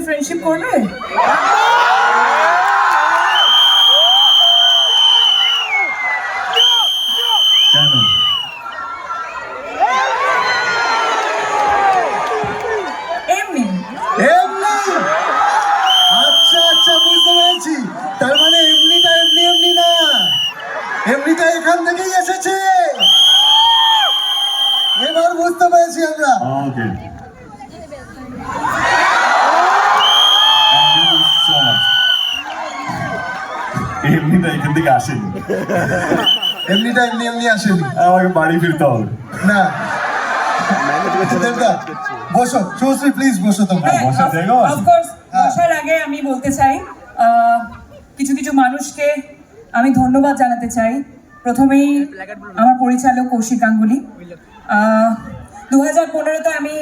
Friendship করবে? কেন? এমনি এমনি? আচ্ছা আচ্ছা, বুঝতে পেরেছি। তার মানে এমনিটা এমনি এমনি না, এমনিটা এখান থেকেই এসেছে। এবার বুঝতে পেরেছি আমরা। ওকে, এমনিটা এখান থেকে আসেনি, এমনিটা এমনি এমনি আসেনি। আমাকে বাড়ি ফিরতে হবে। না, দেবদা বসো, শুভশ্রী প্লিজ বসো তোমরা। হ্যাঁ, বসার জায়গাও আছে? অফকোর্স বসার আগে আমি বলতে চাই কিছু কিছু মানুষকে আমি ধন্যবাদ জানাতে চাই। প্রথমেই আমার পরিচালক কৌশিক গাঙ্গুলি। 2015-তে আমি